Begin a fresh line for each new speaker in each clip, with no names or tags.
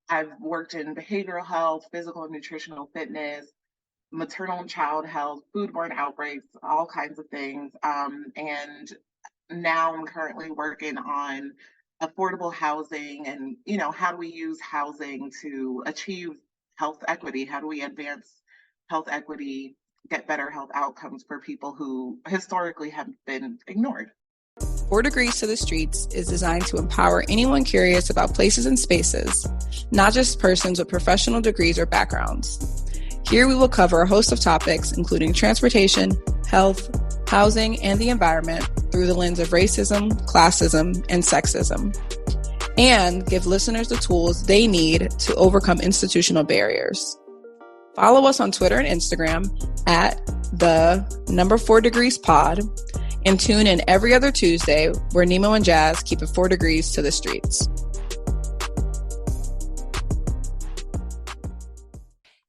I've worked in behavioral health, physical and nutritional fitness, maternal and child health, foodborne outbreaks, all kinds of things. And now I'm currently working on affordable housing and, how do we use housing to achieve health equity? How do we advance health equity, get better health outcomes for people who historically have been ignored?
4 Degrees to the Streets is designed to empower anyone curious about places and spaces, not just persons with professional degrees or backgrounds. Here we will cover a host of topics, including transportation, health, housing, and the environment through the lens of racism, classism, and sexism, and give listeners the tools they need to overcome institutional barriers. Follow us on Twitter and Instagram at the 4 Degrees Pod, and tune in every other Tuesday where Nimo and Jas keep it 4 degrees to the streets.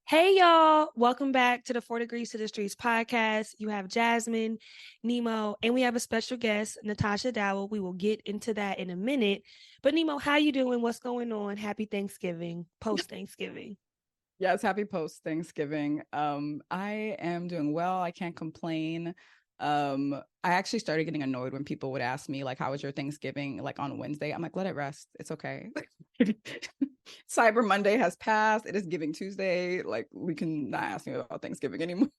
Hey, y'all. Welcome back to the 4 Degrees to the Streets podcast. You have Jasmine, Nimo, and we have a special guest, Natasha Dowell. We will get into that in a minute. But Nimo, how you doing? What's going on? Happy Thanksgiving, post-Thanksgiving.
Yes, happy post-Thanksgiving. I am doing well. I can't complain. I actually started getting annoyed when people would ask me, like, how was your Thanksgiving, like on Wednesday? I'm like, let it rest. It's okay. Cyber Monday has passed. It is Giving Tuesday. Like, we can not ask me about Thanksgiving anymore.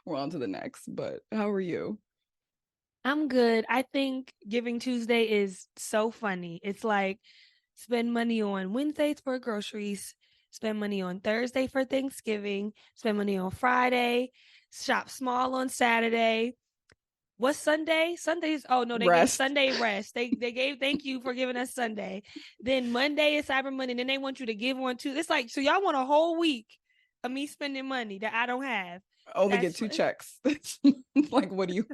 We're on to the next. But how are you?
I'm good. I think Giving Tuesday is so funny. It's like spend money on Wednesdays for groceries, spend money on Thursday for Thanksgiving, spend money on Friday, shop small on Saturday. What's Sunday? Sundays. Oh no, they gave Sunday rest. They gave thank you for giving us Sunday. Then Monday is Cyber Monday. Then they want you to give one too. It's like, so y'all want a whole week of me spending money that I don't have.
Only get 2 checks. Like, what do you?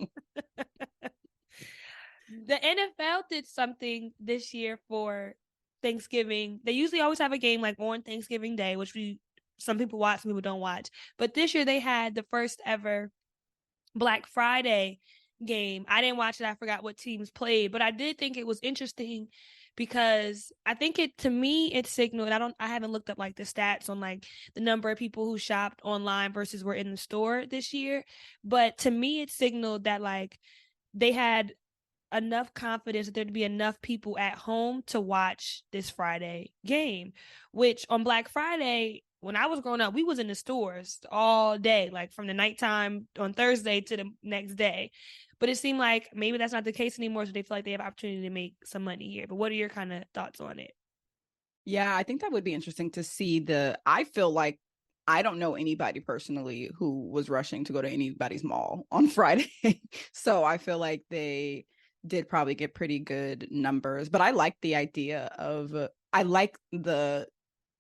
The NFL did something this year for Thanksgiving. They usually always have a game like on Thanksgiving Day, which some people watch, some people don't watch. But this year they had the first ever Black Friday game. I didn't watch it. I forgot what teams played, but I did think it was interesting because I think to me it signaled, I haven't looked up like the stats on like the number of people who shopped online versus were in the store this year, but to me it signaled that like they had enough confidence that there'd be enough people at home to watch this Friday game, which on Black Friday, when I was growing up, we was in the stores all day, like from the nighttime on Thursday to the next day. But it seemed like maybe that's not the case anymore, so they feel like they have opportunity to make some money here. But what are your kind of thoughts on it?
Yeah, I think that would be interesting to see I feel like I don't know anybody personally who was rushing to go to anybody's mall on Friday. So I feel like they did probably get pretty good numbers, but I like the idea of, I like the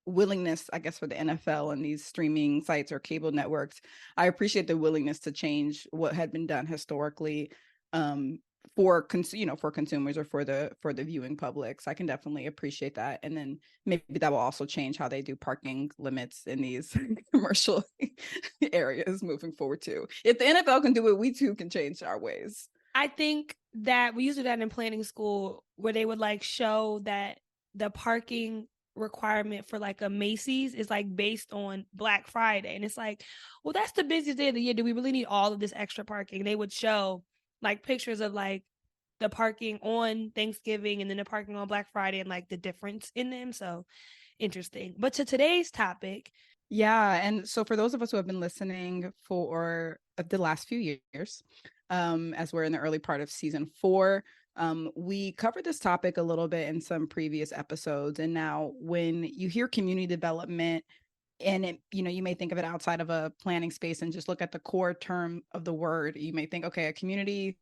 willingness, I guess, for the NFL and these streaming sites or cable networks. I appreciate the willingness to change what had been done historically, for consumers or for the viewing public. So I can definitely appreciate that. And then maybe that will also change how they do parking limits in these commercial areas moving forward too. If the NFL can do it, we too can change our ways.
I think that we used to do that in planning school where they would like show that the parking requirement for like a Macy's is like based on Black Friday. And it's like, well, that's the busiest day of the year. Do we really need all of this extra parking? They would show like pictures of like the parking on Thanksgiving and then the parking on Black Friday and like the difference in them. So interesting. But to today's topic.
Yeah. And so for those of us who have been listening for the last few years, as we're in the early part of season 4, we covered this topic a little bit in some previous episodes. And now when you hear community development, and it, you may think of it outside of a planning space and just look at the core term of the word, you may think, okay, a community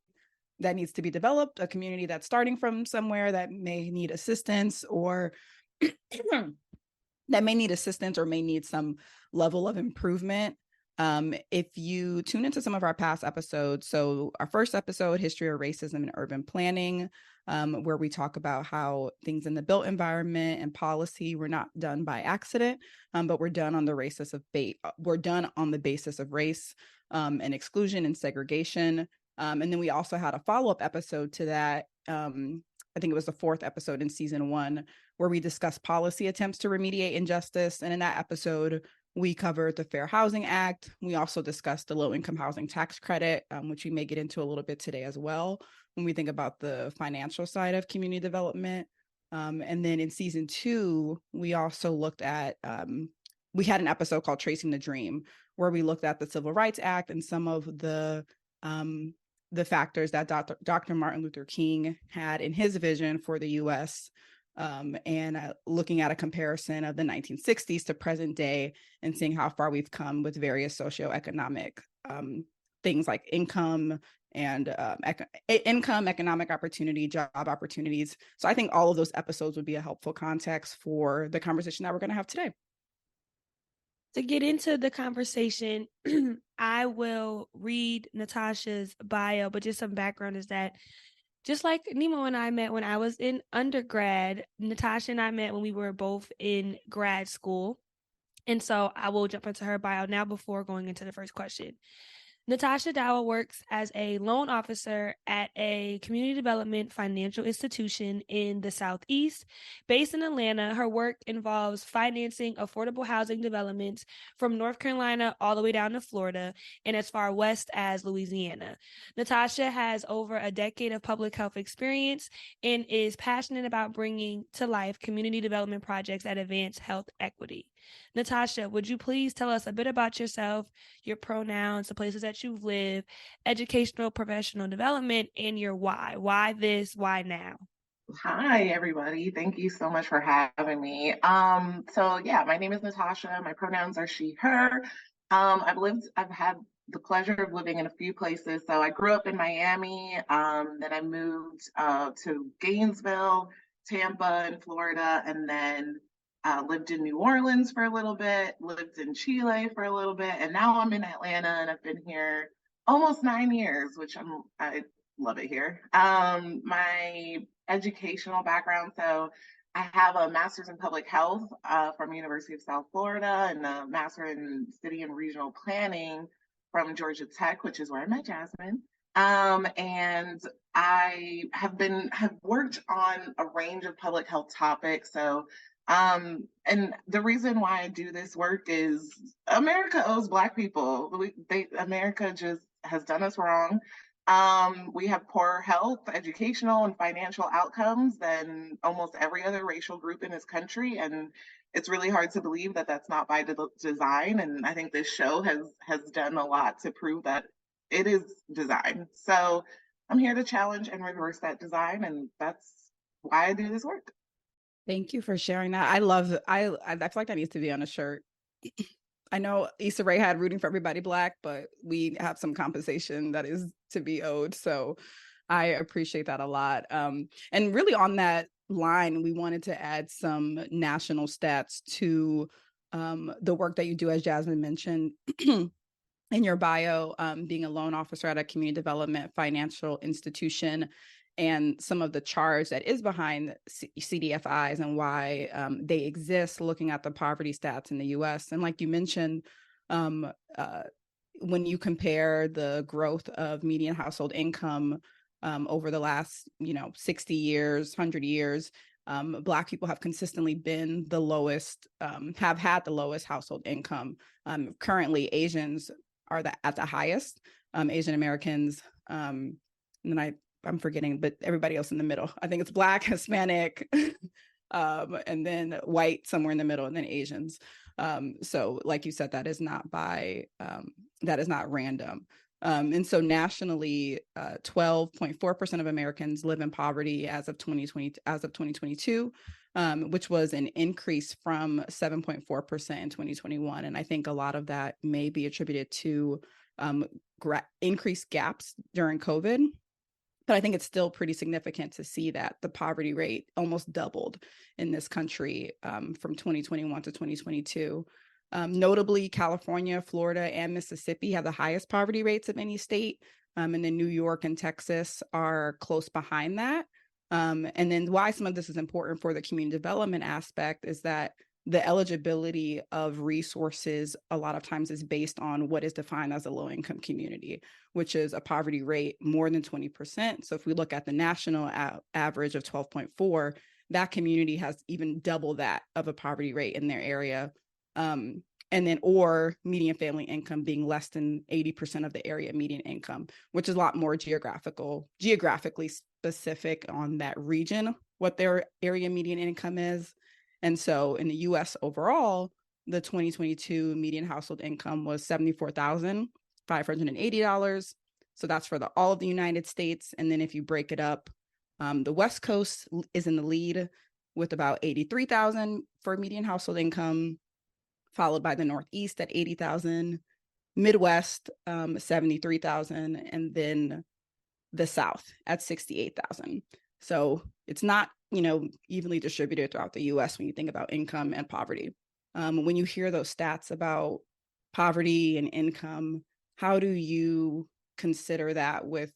that needs to be developed, a community that's starting from somewhere that may need assistance or that may need assistance or may need some level of improvement. If you tune into some of our past episodes, so our first episode, History of Racism and Urban Planning, where we talk about how things in the built environment and policy were not done by accident, but were done on the basis of race and exclusion and segregation. And then we also had a follow-up episode to that. I think it was the 4th episode in season 1, where we discuss policy attempts to remediate injustice. And in that episode, we covered the Fair Housing Act. We also discussed the low-income housing tax credit, which we may get into a little bit today as well, when we think about the financial side of community development. And then in season 2, we also looked at, we had an episode called Tracing the Dream, where we looked at the Civil Rights Act and some of the factors that Dr. Martin Luther King had in his vision for the U.S., and looking at a comparison of the 1960s to present day and seeing how far we've come with various socioeconomic things like income and economic opportunity, job opportunities. So I think all of those episodes would be a helpful context for the conversation that we're going to have today.
To get into the conversation, I will read Natasha's bio, but just some background is that just like Nimo and I met when I was in undergrad, Natasha and I met when we were both in grad school. And so I will jump into her bio now before going into the first question. Natasha Dowell works as a loan officer at a community development financial institution in the Southeast. Based in Atlanta, her work involves financing affordable housing developments from North Carolina all the way down to Florida and as far west as Louisiana. Natasha has over a decade of public health experience and is passionate about bringing to life community development projects that advance health equity. Natasha, would you please tell us a bit about yourself, your pronouns, the places that you've lived, educational, professional development, and your why? Why this? Why now?
Hi, everybody. Thank you so much for having me. So yeah, my name is Natasha. My pronouns are she, her. I've had the pleasure of living in a few places. So I grew up in Miami, then I moved to Gainesville, Tampa in Florida, and then lived in New Orleans for a little bit, lived in Chile for a little bit, and now I'm in Atlanta, and I've been here almost 9 years, which I love it here. My educational background, so I have a master's in public health from University of South Florida, and a master in city and regional planning from Georgia Tech, which is where I met Jasmine. And I have worked on a range of public health topics. So and the reason why I do this work is America owes Black people. America just has done us wrong. We have poorer health, educational, and financial outcomes than almost every other racial group in this country, and it's really hard to believe that that's not by design. And I think this show has done a lot to prove that it is design. So I'm here to challenge and reverse that design, and that's why I do this work.
Thank you for sharing that. I feel like that needs to be on a shirt. I know Issa Rae had rooting for everybody Black, but we have some compensation that is to be owed. So I appreciate that a lot. And really on that line, we wanted to add some national stats to the work that you do, as Jasmine mentioned in your bio, being a loan officer at a community development financial institution, and some of the charge that is behind CDFIs and why they exist, looking at the poverty stats in the US. And like you mentioned, when you compare the growth of median household income over the last 60 years, 100 years, Black people have consistently been the lowest, have had the lowest household income. Currently, Asians are at the highest, Asian Americans, and then I'm forgetting, but everybody else in the middle. I think it's Black, Hispanic, and then white somewhere in the middle, and then Asians. So like you said, that is not random. And so nationally, 12.4% of Americans live in poverty as of 2022, which was an increase from 7.4% in 2021. And I think a lot of that may be attributed to increased gaps during COVID. But I think it's still pretty significant to see that the poverty rate almost doubled in this country from 2021 to 2022. Notably, California, Florida, and Mississippi have the highest poverty rates of any state. And then New York and Texas are close behind that. And then why some of this is important for the community development aspect is that the eligibility of resources a lot of times is based on what is defined as a low-income community, which is a poverty rate more than 20%. So if we look at the national average of 12.4, that community has even double that of a poverty rate in their area. And then, or median family income being less than 80% of the area median income, which is a lot more geographically specific on that region, what their area median income is. And so in the US overall, the 2022 median household income was $74,580. So that's for all of the United States. And then if you break it up, the West Coast is in the lead with about 83,000 for median household income, followed by the Northeast at 80,000, Midwest 73,000, and then the South at 68,000. So it's not, evenly distributed throughout the US when you think about income and poverty. When you hear those stats about poverty and income, how do you consider that with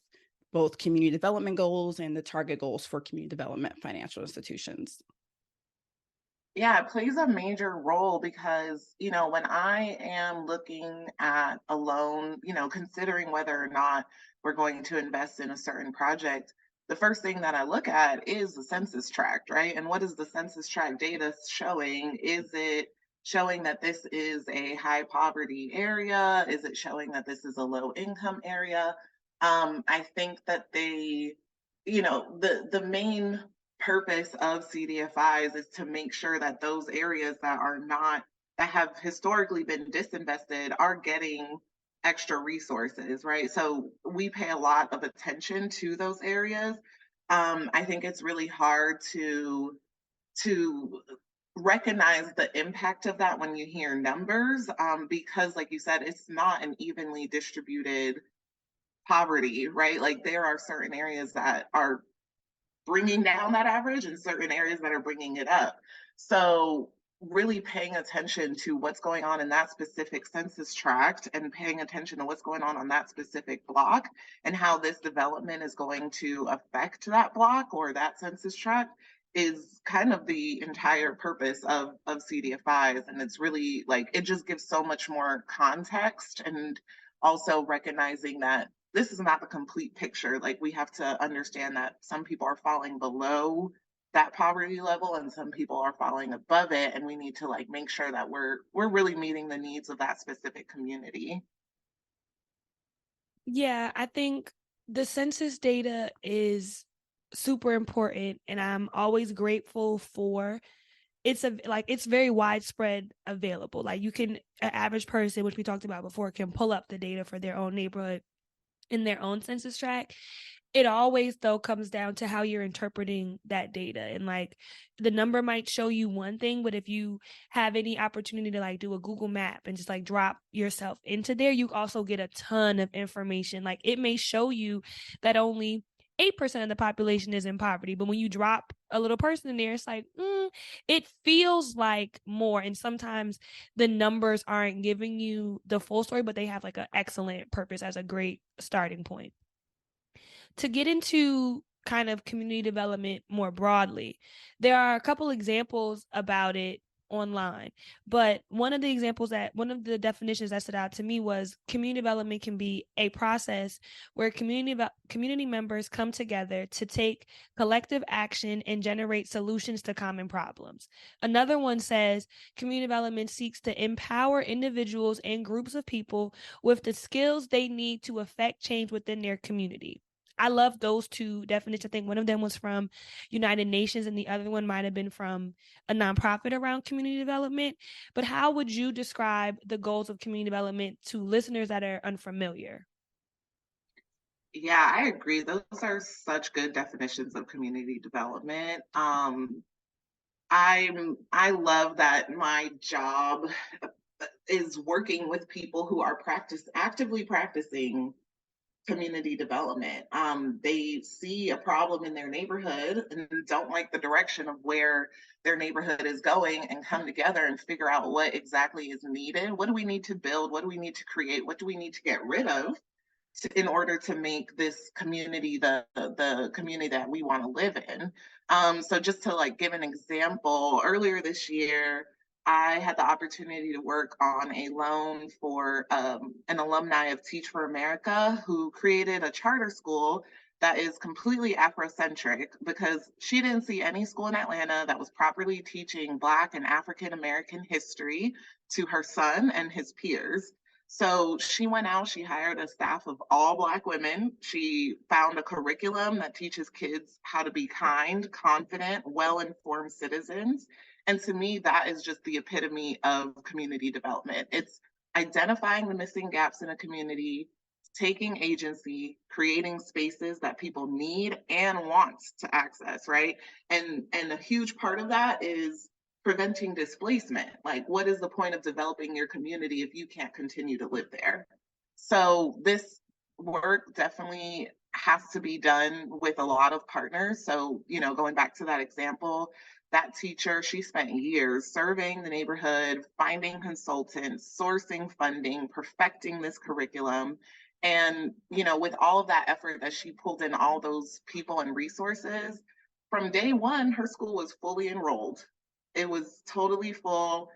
both community development goals and the target goals for community development financial institutions?
Yeah, it plays a major role because, when I am looking at a loan, considering whether or not we're going to invest in a certain project, the first thing that I look at is the census tract, right? And what is the census tract data showing? Is it showing that this is a high poverty area? Is it showing that this is a low income area? I think that the main purpose of CDFIs is to make sure that those areas that have historically been disinvested are getting extra resources, right? So we pay a lot of attention to those areas. I think it's really hard to recognize the impact of that when you hear numbers, because, like you said, it's not an evenly distributed poverty, right? Like there are certain areas that are bringing down that average and certain areas that are bringing it up. So really paying attention to what's going on in that specific census tract and paying attention to what's going on that specific block and how this development is going to affect that block or that census tract is kind of the entire purpose of CDFIs. And it's really like, it just gives so much more context, and also recognizing that this is not the complete picture. Like we have to understand that some people are falling below that poverty level and some people are falling above it, and we need to like make sure that we're really meeting the needs of that specific community.
Yeah, I think the census data is super important, and I'm always grateful for it's very widespread available. Like an average person, which we talked about before, can pull up the data for their own neighborhood in their own census tract. It always, though, comes down to how you're interpreting that data. And like the number might show you one thing, but if you have any opportunity to like do a Google map and just like drop yourself into there, you also get a ton of information. Like it may show you that only 8% of the population is in poverty, but when you drop a little person in there, it's like, it feels like more. And sometimes the numbers aren't giving you the full story, but they have like an excellent purpose as a great starting point. To get into kind of community development more broadly, there are a couple examples about it online, but one of the definitions that stood out to me was community development can be a process where community members come together to take collective action and generate solutions to common problems. Another one says community development seeks to empower individuals and groups of people with the skills they need to affect change within their community. I love those two definitions. I think one of them was from United Nations and the other one might have been from a nonprofit around community development. But how would you describe the goals of community development to listeners that are unfamiliar?
Yeah, I agree. Those are such good definitions of community development. I love that my job is working with people who are actively practicing community development. They see a problem in their neighborhood and don't like the direction of where their neighborhood is going, and come together and figure out what exactly is needed. What do we need to build? What do we need to create? What do we need to get rid of in order to make this community the community that we want to live in? So just to like give an example, earlier this year, I had the opportunity to work on a loan for an alumni of Teach for America who created a charter school that is completely Afrocentric, because she didn't see any school in Atlanta that was properly teaching Black and African American history to her son and his peers. So she went out, she hired a staff of all Black women. She found a curriculum that teaches kids how to be kind, confident, well informed citizens. And to me, that is just the epitome of community development. It's identifying the missing gaps in a community, taking agency, creating spaces that people need and want to access, right? And a huge part of that is preventing displacement. Like, what is the point of developing your community if you can't continue to live there? So this work definitely has to be done with a lot of partners. So, going back to that example, that teacher, she spent years surveying the neighborhood, finding consultants, sourcing funding, perfecting this curriculum. And, with all of that effort that she pulled in all those people and resources, from day one, her school was fully enrolled. It was totally full,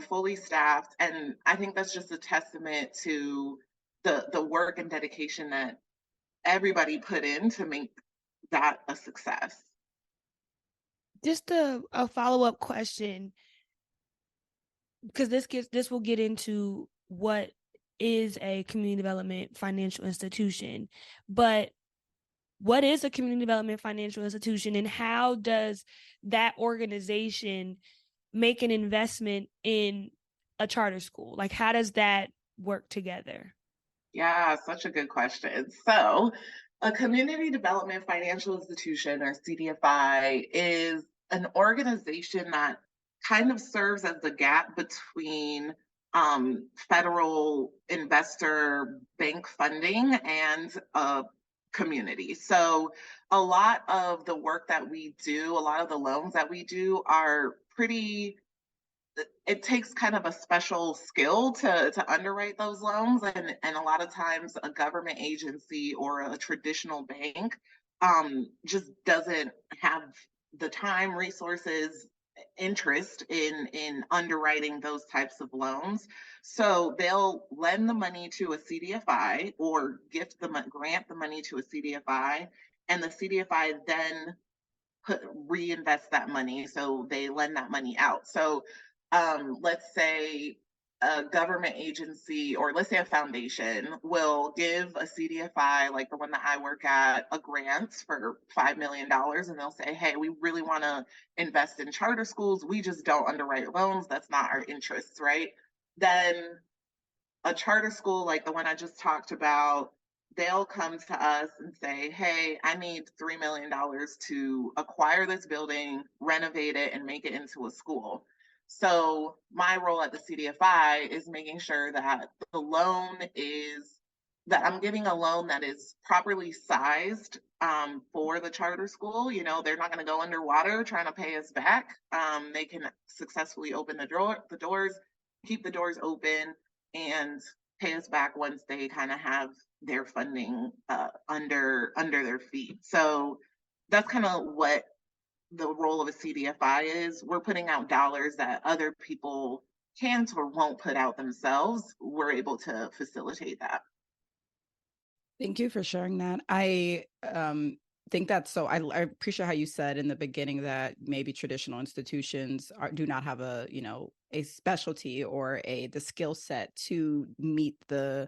fully staffed. And I think that's just a testament to the work and dedication that everybody put in to make that a success.
Just a follow-up question, because this will get into what is a community development financial institution. But what is a community development financial institution, and how does that organization make an investment in a charter school? Like, how does that work together?
Yeah, such a good question. So, a community development financial institution, or CDFI, is an organization that kind of serves as the gap between federal investor bank funding and a community. So, a lot of the work that we do, a lot of the loans that we do are pretty, it takes kind of a special skill to underwrite those loans, and a lot of times a government agency or a traditional bank just doesn't have the time, resources, interest in underwriting those types of loans. So they'll lend the money to a CDFI or grant the money to a CDFI, and the CDFI then reinvest that money. So they lend that money out. So let's say a government agency, or let's say a foundation, will give a CDFI, like the one that I work at, a grant for $5 million. And they'll say, hey, we really want to invest in charter schools. We just don't underwrite loans. That's not our interests, right? Then a charter school like the one I just talked about, they'll come to us and say, hey, I need $3 million to acquire this building, renovate it, and make it into a school. So my role at the CDFI is making sure that I'm giving a loan that is properly sized for the charter school. They're not going to go underwater trying to pay us back. They can successfully open the doors, keep the doors open, and pay us back once they kind of have their funding under their feet. So that's kind of what the role of a CDFI is. We're putting out dollars that other people can't or won't put out themselves. We're able to facilitate that.
Thank you for sharing that. I think that's so. I appreciate how you said in the beginning that maybe traditional institutions do not have a specialty or the skill set to meet the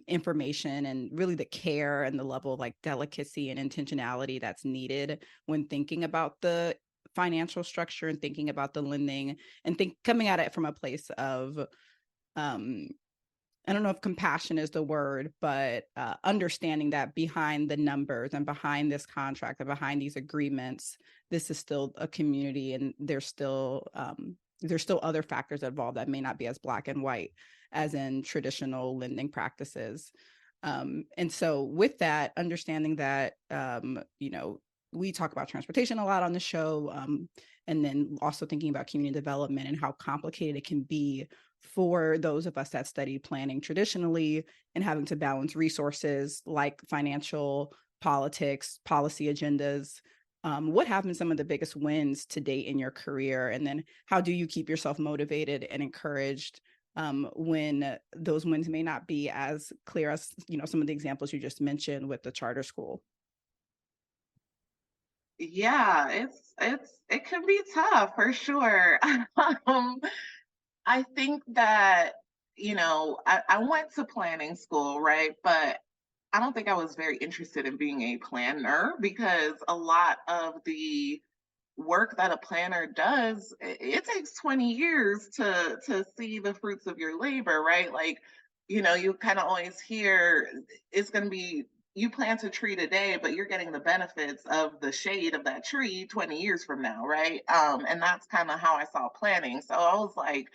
information and really the care and the level of like delicacy and intentionality that's needed when thinking about the financial structure and thinking about the lending, and coming at it from a place of I don't know if compassion is the word, but understanding that behind the numbers and behind this contract and behind these agreements, this is still a community, and there's still other factors involved that may not be as black and white as in traditional lending practices. And so with that, understanding that, we talk about transportation a lot on the show, and then also thinking about community development and how complicated it can be for those of us that study planning traditionally and having to balance resources like financial, politics, policy agendas. What have been some of the biggest wins to date in your career? And then how do you keep yourself motivated and encouraged when those wins may not be as clear as, some of the examples you just mentioned with the charter school.
Yeah, it can be tough for sure. I think that, I went to planning school, right? But I don't think I was very interested in being a planner because a lot of the work that a planner does, it takes 20 years to see the fruits of your labor, right? Like, you kind of always hear it's going to be you plant a tree today, but you're getting the benefits of the shade of that tree 20 years from now, right? And that's kind of how I saw planning. So I was like,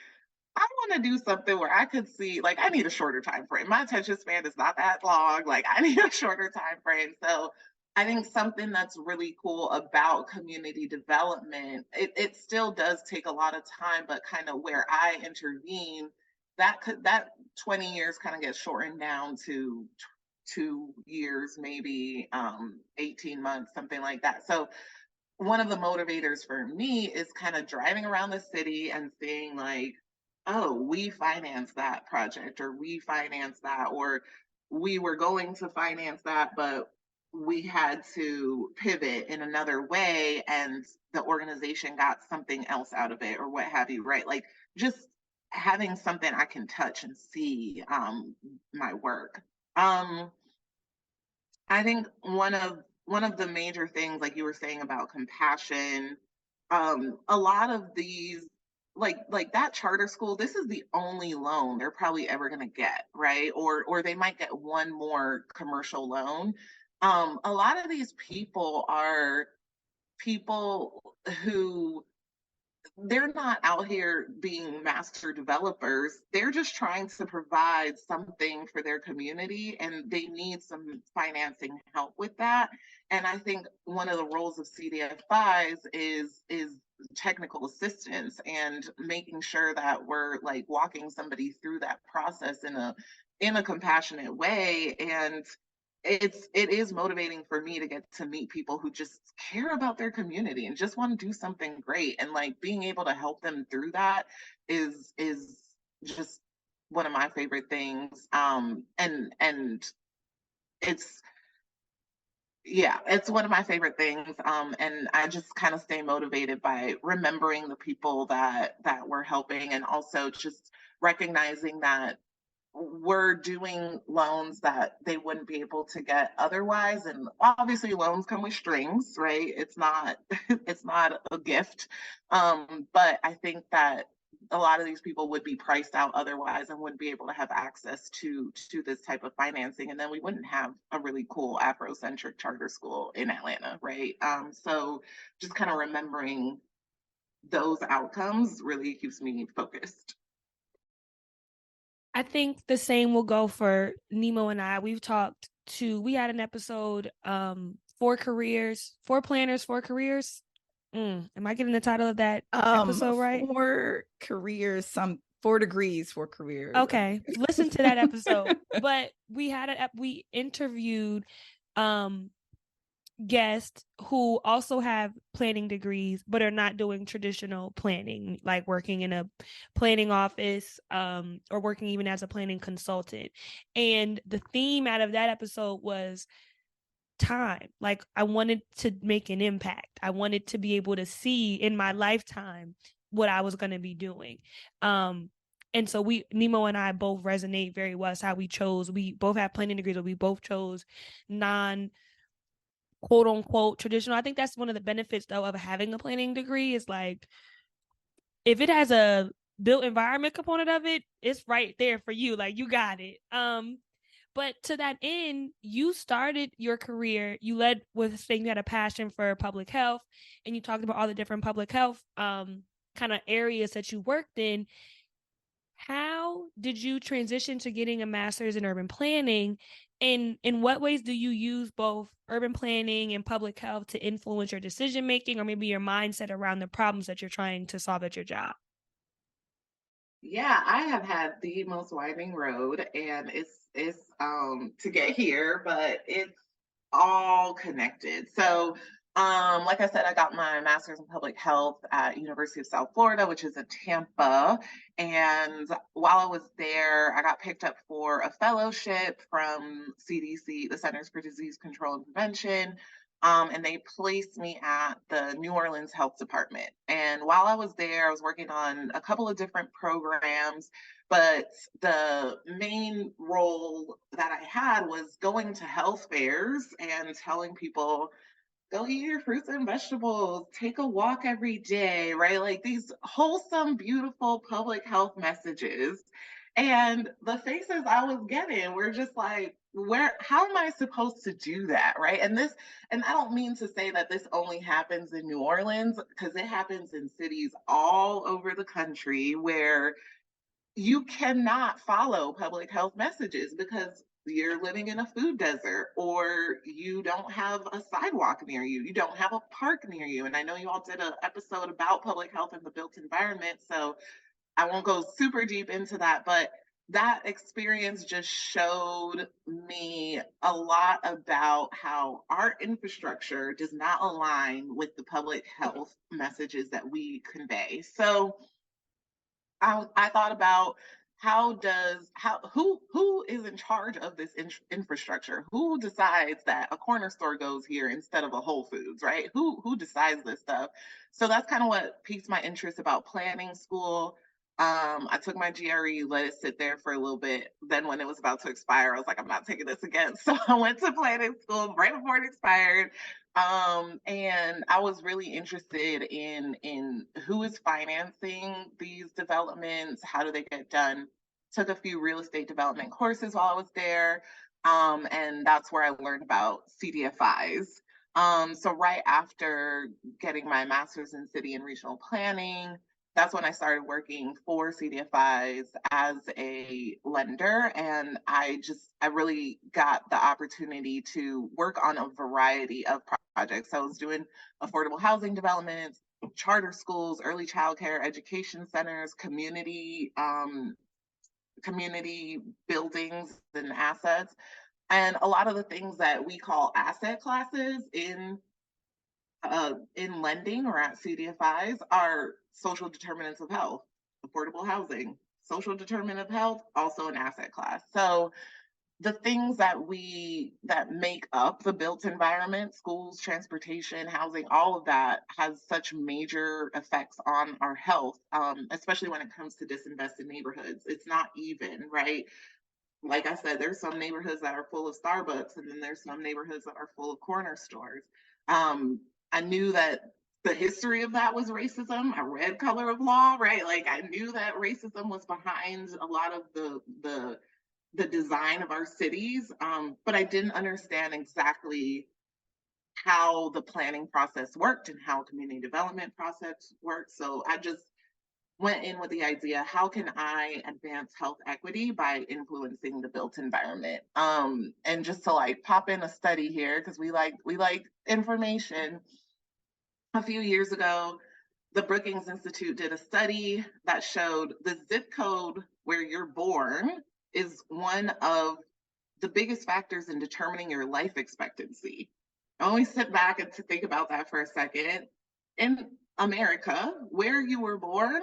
I want to do something where I could see, like, I need a shorter time frame. My attention span is not that long. Like, I need a shorter time frame. So I think something that's really cool about community development, it still does take a lot of time, but kind of where I intervene, that 20 years kind of gets shortened down to 2 years, maybe 18 months, something like that. So one of the motivators for me is kind of driving around the city and seeing like, oh, we financed that project, or we financed that, or we were going to finance that, but we had to pivot in another way and the organization got something else out of it, or what have you, right? Like just having something I can touch and see my work. I think one of the major things, like you were saying about compassion, a lot of these, like that charter school, this is the only loan they're probably ever going to get, right? Or they might get one more commercial loan. A lot of these people are people who they're not out here being master developers. They're just trying to provide something for their community and they need some financing help with that. And I think one of the roles of CDFIs is technical assistance and making sure that we're like walking somebody through that process in a compassionate way. And it is motivating for me to get to meet people who just care about their community and just want to do something great, and like being able to help them through that is just one of my favorite things. And it's yeah, it's one of my favorite things. And I just kind of stay motivated by remembering the people that we're helping, and also just recognizing that we're doing loans that they wouldn't be able to get otherwise. And obviously loans come with strings, right? It's not it's not a gift. But I think that a lot of these people would be priced out otherwise and wouldn't be able to have access to this type of financing, and then we wouldn't have a really cool Afrocentric charter school in Atlanta, right? So just kind of remembering those outcomes really keeps me focused.
I think the same will go for Nimo and I. We had an episode, 4 planners, 4 careers. Am I getting the title of that episode right?
4 careers, 4 degrees, 4 careers.
Okay, listen to that episode. But we interviewed guests who also have planning degrees but are not doing traditional planning, like working in a planning office, or working even as a planning consultant. And the theme out of that episode was time. Like, I wanted to make an impact. I wanted to be able to see in my lifetime what I was going to be doing. And so Nimo and I both resonate very well. It's how we both have planning degrees, but we both chose non quote unquote traditional. I think that's one of the benefits though of having a planning degree, is like, if it has a built environment component of it, it's right there for you. Like, you got it. But to that end, you started your career, you led with saying you had a passion for public health, and you talked about all the different public health kind of areas that you worked in. How did you transition to getting a master's in urban planning? And in what ways do you use both urban planning and public health to influence your decision making, or maybe your mindset around the problems that you're trying to solve at your job?
Yeah, I have had the most winding road, and it's to get here, but it's all connected. So Like I said, I got my master's in public health at University of South Florida, which is in Tampa. And while I was there, I got picked up for a fellowship from CDC, the Centers for Disease Control and Prevention. And they placed me at the New Orleans Health Department. And while I was there, I was working on a couple of different programs, but the main role that I had was going to health fairs and telling people, go eat your fruits and vegetables, take a walk every day, right? Like these wholesome, beautiful public health messages. And the faces I was getting were just like, how am I supposed to do that? Right. And I don't mean to say that this only happens in New Orleans, because it happens in cities all over the country where you cannot follow public health messages because you're living in a food desert, or you don't have a sidewalk near you, you don't have a park near you. And I know you all did an episode about public health in the built environment, so I won't go super deep into that, but that experience just showed me a lot about how our infrastructure does not align with the public health messages that we convey. So I thought about who is in charge of this infrastructure? Who decides that a corner store goes here instead of a Whole Foods, right? Who decides this stuff? So that's kind of what piqued my interest about planning school. I took my GRE, let it sit there for a little bit. Then when it was about to expire, I was like, I'm not taking this again. So I went to planning school right before it expired. And I was really interested in who is financing these developments, how do they get done. Took a few real estate development courses while I was there, and that's where I learned about CDFIs. So right after getting my master's in city and regional planning, that's when I started working for CDFIs as a lender. And I really got the opportunity to work on a variety of projects. So I was doing affordable housing developments, charter schools, early childcare education centers, community buildings and assets. And a lot of the things that we call asset classes in lending or at CDFIs are social determinants of health, affordable housing, social determinant of health, also an asset class. So the things that make up the built environment, schools, transportation, housing, all of that has such major effects on our health, especially when it comes to disinvested neighborhoods. It's not even, right? Like I said, there's some neighborhoods that are full of Starbucks, and then there's some neighborhoods that are full of corner stores. I knew that the history of that was racism. I read Color of Law, right? Like I knew that racism was behind a lot of the design of our cities, but I didn't understand exactly how the planning process worked and how community development process worked. So I just went in with the idea, how can I advance health equity by influencing the built environment? And just to like pop in a study here, because we like information. A few years ago, the Brookings Institute did a study that showed the zip code where you're born is one of the biggest factors in determining your life expectancy. I only sit back and to think about that for a second. In America, where you were born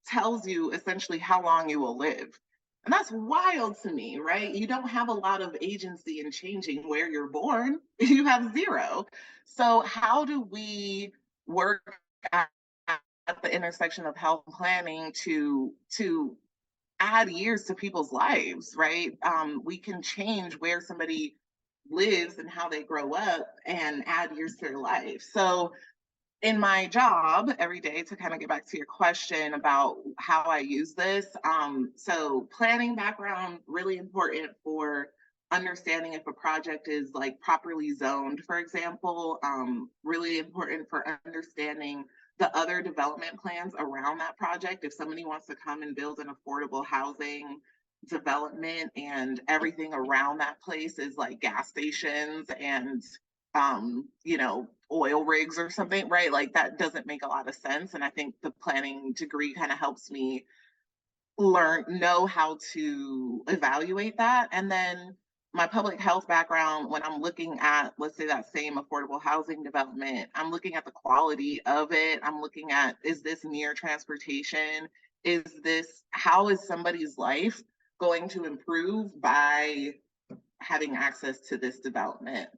tells you essentially how long you will live. And that's wild to me, right? You don't have a lot of agency in changing where you're born. You have zero. So how do we work at the intersection of health planning to add years to people's lives, right? We can change where somebody lives and how they grow up and add years to their life. So in my job every day, to kind of get back to your question about how I use this, so planning background, really important for understanding if a project is like properly zoned, for example, really important for understanding the other development plans around that project. If somebody wants to come and build an affordable housing development and everything around that place is like gas stations and oil rigs or something, right? Like that doesn't make a lot of sense. And I think the planning degree kind of helps me know how to evaluate that. And then my public health background, when I'm looking at, let's say, that same affordable housing development, I'm looking at the quality of it. I'm looking at, is this near transportation? How is somebody's life going to improve by having access to this development?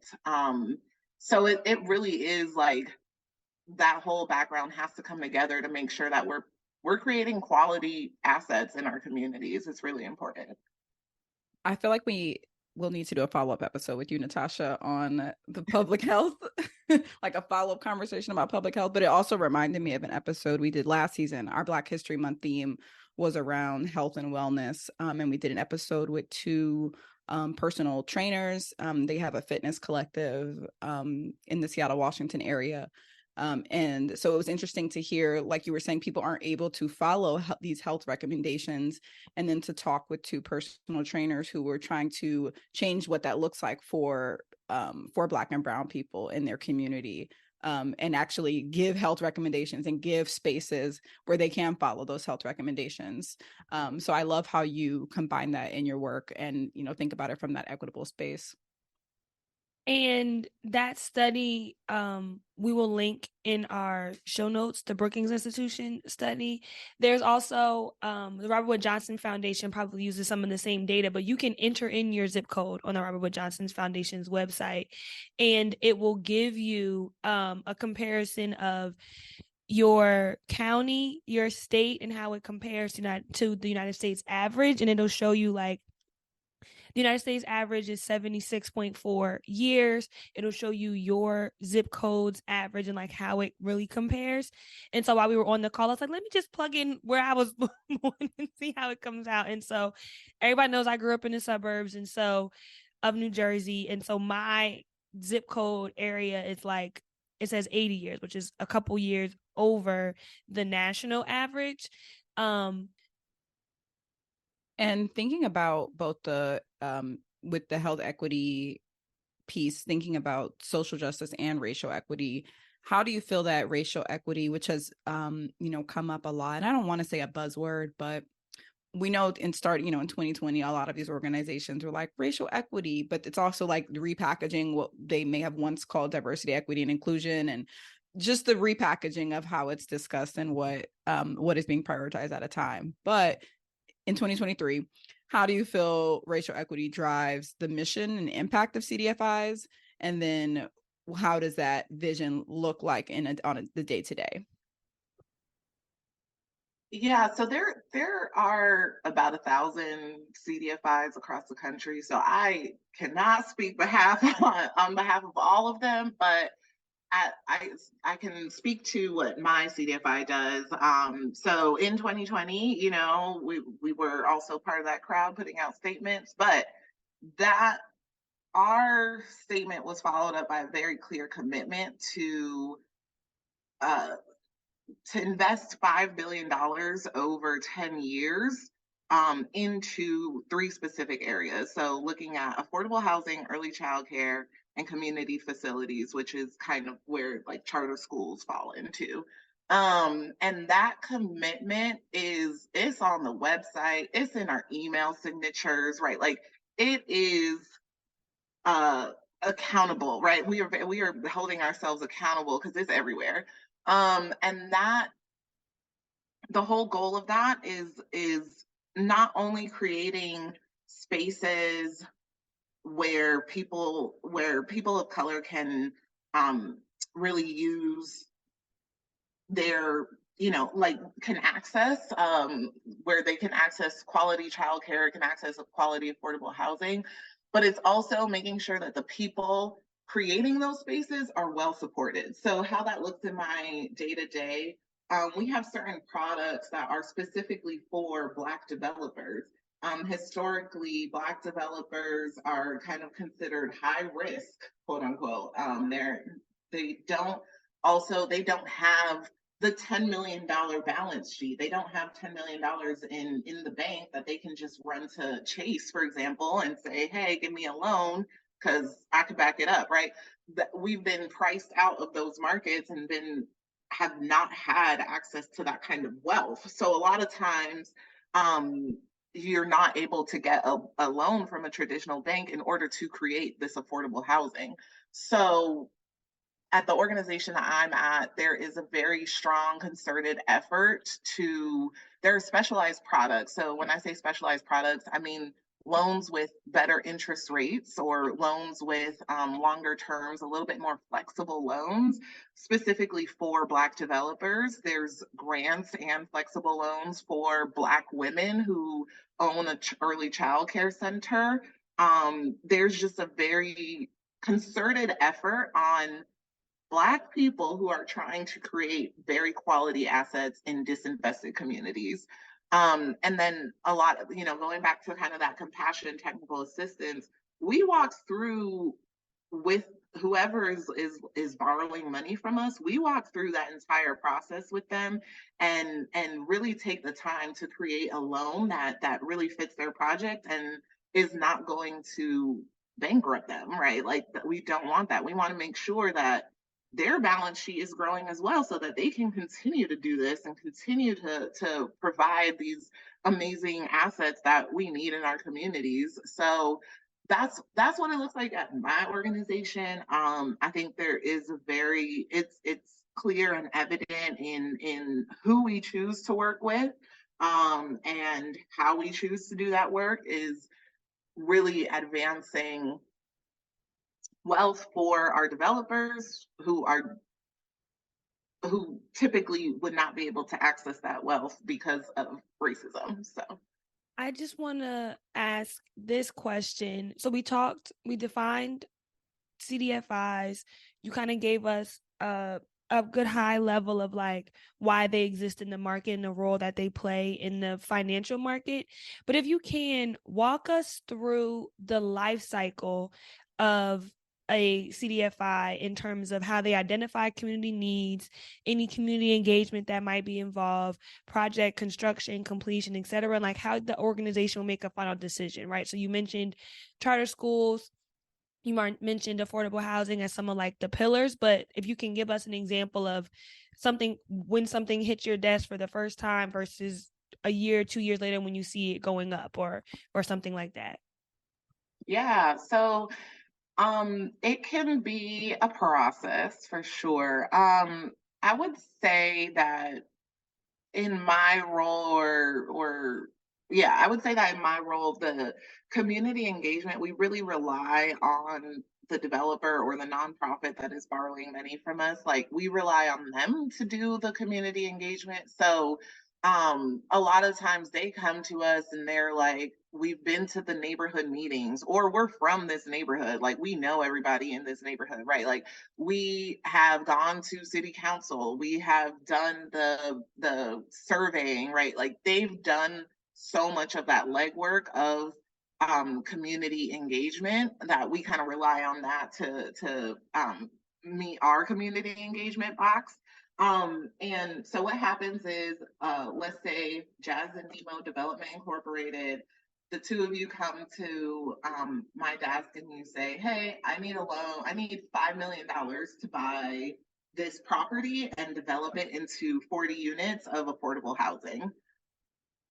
So it really is like that whole background has to come together to make sure that we're creating quality assets in our communities. It's really important.
I feel like we will need to do a follow-up episode with you, Natasha, on the public health, like a follow-up conversation about public health. But it also reminded me of an episode we did last season. Our Black History Month theme was around health and wellness. And we did an episode with two personal trainers. They have a fitness collective in the Seattle, Washington area. And so it was interesting to hear, like you were saying, people aren't able to follow these health recommendations, and then to talk with two personal trainers who were trying to change what that looks like for Black and Brown people in their community, and actually give health recommendations and give spaces where they can follow those health recommendations. So I love how you combine that in your work and, think about it from that equitable space.
And that study, we will link in our show notes, the Brookings Institution study. There's also the Robert Wood Johnson Foundation probably uses some of the same data, but you can enter in your zip code on the Robert Wood Johnson Foundation's website, and it will give you a comparison of your county, your state, and how it compares to the United States average. And it'll show you like the United States average is 76.4 years. It'll show you your zip code's average and like how it really compares. And so while we were on the call, I was like, let me just plug in where I was born and see how it comes out. And so everybody knows I grew up in the suburbs and so of New Jersey. And so my zip code area is like, it says 80 years, which is a couple years over the national average.
And thinking about both the with the health equity piece, thinking about social justice and racial equity, how do you feel that racial equity, which has come up a lot, and I don't want to say a buzzword, but we know in 2020, a lot of these organizations were like racial equity, but it's also like repackaging what they may have once called diversity, equity, and inclusion, and just the repackaging of how it's discussed and what is being prioritized at a time. But in 2023, how do you feel racial equity drives the mission and impact of CDFIs? And then how does that vision look like on the day-to-day?
Yeah, so there are about 1,000 CDFIs across the country. So I cannot speak on behalf of all of them, but I can speak to what my CDFI does. So in 2020, we were also part of that crowd putting out statements, but that our statement was followed up by a very clear commitment to invest $5 billion over 10 years into 3 specific areas. So looking at affordable housing, early childcare, and community facilities, which is kind of where like charter schools fall into. And that commitment it's on the website, it's in our email signatures, right? Like it is accountable, right? We are holding ourselves accountable because it's everywhere. And that the whole goal of that is not only creating spaces where people of color can really use their can access where they can access quality childcare, can access quality affordable housing, but it's also making sure that the people creating those spaces are well supported. So how that looks in my day-to-day, we have certain products that are specifically for Black developers. Historically, Black developers are kind of considered high risk, quote unquote. They don't have the $10 million balance sheet. They don't have $10 million in the bank that they can just run to Chase, for example, and say, hey, give me a loan because I could back it up, right? We've been priced out of those markets and have not had access to that kind of wealth. So a lot of times, you're not able to get a loan from a traditional bank in order to create this affordable housing. So at the organization that I'm at, there is a very strong concerted effort there are specialized products. So when I say specialized products, I mean loans with better interest rates or loans with longer terms, a little bit more flexible loans, specifically for Black developers. There's grants and flexible loans for Black women who own an early child care center. There's just a very concerted effort on Black people who are trying to create very quality assets in disinvested communities. And then a lot of, going back to kind of that compassion technical assistance, we walk through with whoever is borrowing money from us. We walk through that entire process with them and really take the time to create a loan that really fits their project and is not going to bankrupt them, right? Like, we don't want that. We want to make sure that their balance sheet is growing as well so that they can continue to do this and continue to provide these amazing assets that we need in our communities. So that's what it looks like at my organization. I think there is it's clear and evident in who we choose to work with, and how we choose to do that work is really advancing wealth for our developers who typically would not be able to access that wealth because of racism. So
I just want to ask this question. So we defined CDFIs. You kind of gave us a good high level of like why they exist in the market and the role that they play in the financial market. But if you can walk us through the life cycle of a CDFI in terms of how they identify community needs, any community engagement that might be involved, project construction, completion, et cetera, and like how the organization will make a final decision, right? So you mentioned charter schools, you mentioned affordable housing as some of like the pillars, but if you can give us an example of when something hits your desk for the first time versus a year, 2 years later when you see it going up or something like that.
Yeah, so it can be a process for sure. I would say that in my role I would say that in my role, the community engagement, we really rely on the developer or the nonprofit that is borrowing money from us. Like, we rely on them to do the community engagement. So a lot of times they come to us and they're like, we've been to the neighborhood meetings, or we're from this neighborhood, like we know everybody in this neighborhood, right? Like, we have gone to city council, we have done the surveying, right? Like, they've done so much of that legwork of community engagement that we kind of rely on that to meet our community engagement box. And so what happens is, let's say Jas and Nimo Development Incorporated, the two of you come to my desk and you say, hey, I need a loan. I need $5 million to buy this property and develop it into 40 units of affordable housing.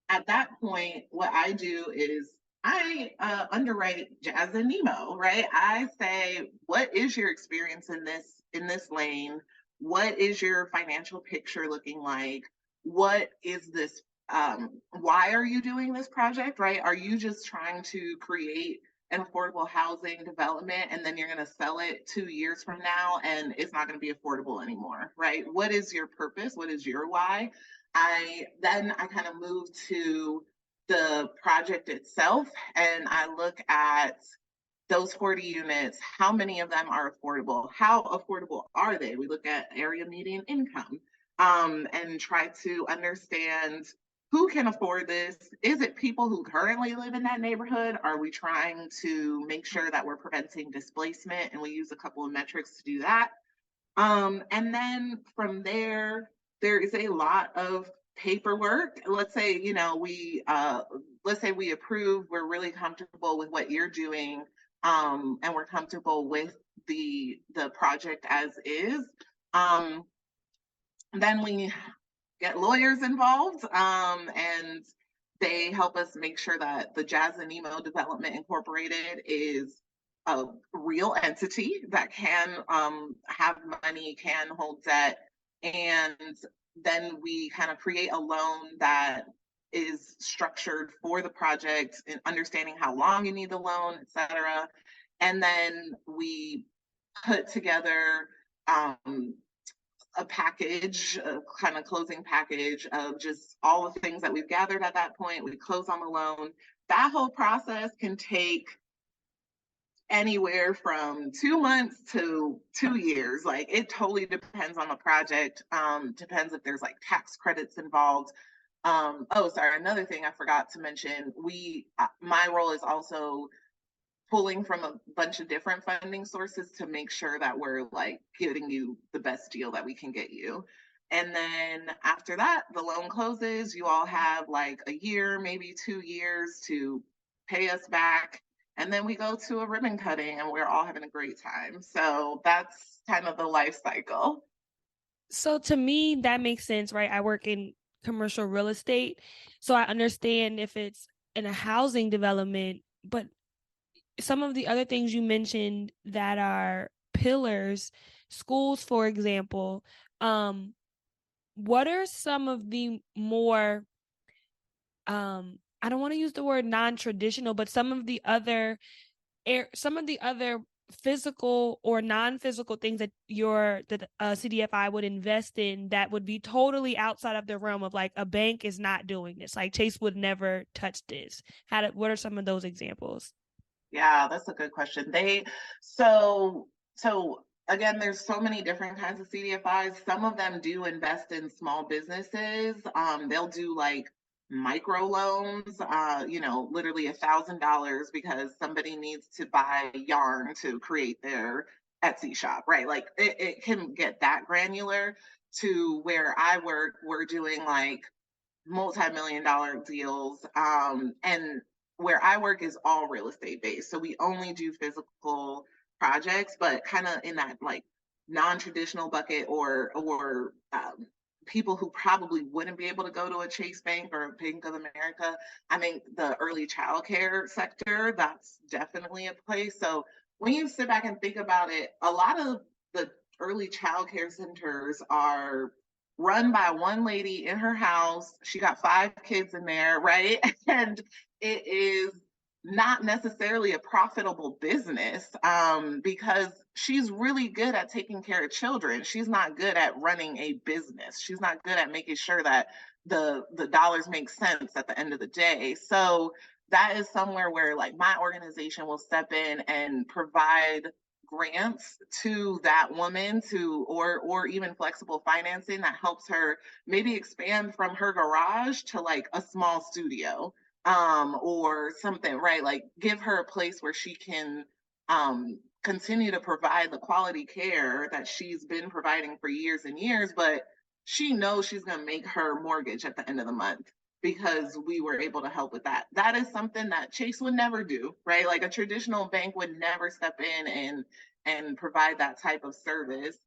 At that point, what I do is I underwrite Jas and Nimo, right? I say, what is your experience in this lane? What is your financial picture looking like? What is this? Why are you doing this project, right? Are you just trying to create an affordable housing development and then you're going to sell it 2 years from now and it's not going to be affordable anymore, right? What is your purpose? What is your why? I kind of move to the project itself and I look at those 40 units, how many of them are affordable? How affordable are they? We look at area median income, and try to understand who can afford this. Is it people who currently live in that neighborhood? Are we trying to make sure that we're preventing displacement? And we use a couple of metrics to do that. And then from there is a lot of paperwork. Let's say, let's say we approve, we're really comfortable with what you're doing, and we're comfortable with the project as is. Then we get lawyers involved, and They help us make sure that the Jas and Nimo Development Incorporated is a real entity that can have money, can hold debt, and then we kind of create a loan that is structured for the project and understanding how long you need the loan, et cetera. And then we put together a package, a kind of closing package of just all the things that we've gathered at that point. We close on the loan. That whole process can take anywhere from 2 months to 2 years. Like, it totally depends on the project. Depends if there's like tax credits involved. Oh, sorry, another thing I forgot to mention. My role is also pulling from a bunch of different funding sources to make sure that we're like getting you the best deal that we can get you. And then after that, the loan closes. You all have like a year, maybe 2 years to pay us back. And then we go to a ribbon cutting and we're all having a great time. So that's kind of the life cycle.
So to me, that makes sense, right? I work in commercial real estate. So I understand if it's in a housing development, but some of the other things you mentioned that are pillars, schools, for example, what are some of the more, I don't want to use the word non-traditional, but some of the other physical or non-physical things that the CDFI would invest in that would be totally outside of the realm of like a bank is not doing this. Like Chase would never touch this. What are some of those examples?
Yeah, that's a good question. So again, there's so many different kinds of CDFIs. Some of them do invest in small businesses. They'll do like micro loans, literally $1,000 because somebody needs to buy yarn to create their Etsy shop, right? Like it can get that granular. To where I work, we're doing like multi-million-dollar deals. And where I work is all real estate based. So we only do physical projects, but kind of in that like non-traditional bucket or people who probably wouldn't be able to go to a Chase Bank or a Bank of America. I think the early childcare sector, that's definitely a place. So when you sit back and think about it, a lot of the early childcare centers are run by one lady in her house. She got 5 kids in there, right? And it is not necessarily a profitable business because she's really good at taking care of children. She's not good at running a business. She's not good at making sure that the dollars make sense at the end of the day. So that is somewhere where like my organization will step in and provide grants to that woman or even flexible financing that helps her maybe expand from her garage to like a small studio or something, right? Like give her a place where she can continue to provide the quality care that she's been providing for years and years, but she knows she's going to make her mortgage at the end of the month because we were able to help with that. That is something that Chase would never do, right? Like a traditional bank would never step in and provide that type of service.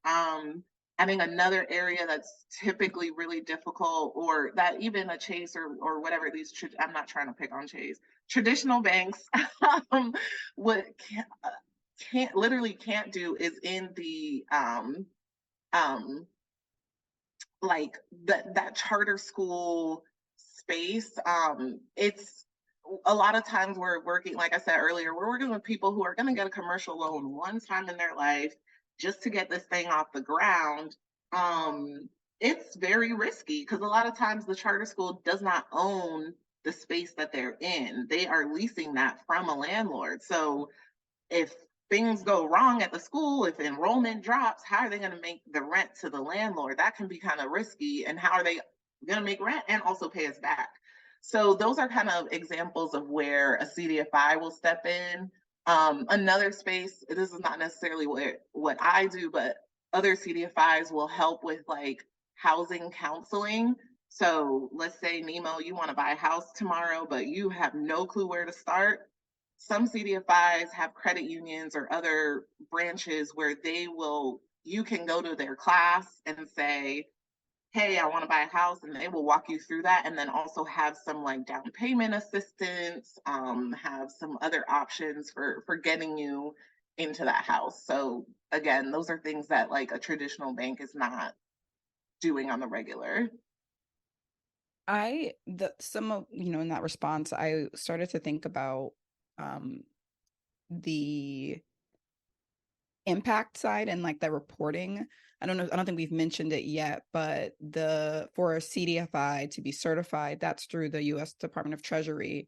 I think another area that's typically really difficult, or that even a Chase or whatever these, I'm not trying to pick on Chase, traditional banks would can't do is in the like that charter school space. It's a lot of times we're working, like I said earlier, we're working with people who are going to get a commercial loan one time in their life just to get this thing off the ground. It's very risky because a lot of times the charter school does not own the space that they're in. They are leasing that from a landlord. So if things go wrong at the school, if enrollment drops, how are they going to make the rent to the landlord? That can be kind of risky. And how are they going to make rent and also pay us back? So those are kind of examples of where a CDFI will step in. Another space, this is not necessarily what I do, but other CDFIs will help with like housing counseling. So let's say, Nimo, you want to buy a house tomorrow, but you have no clue where to start. Some CDFIs have credit unions or other branches where you can go to their class and say, hey, I want to buy a house, and they will walk you through that, and then also have some like down payment assistance, have some other options for getting you into that house. So again, those are things that like a traditional bank is not doing on the regular.
Some of, in that response, I started to think about the impact side and like the reporting. I don't think we've mentioned it yet, but for a CDFI to be certified, that's through the US Department of Treasury,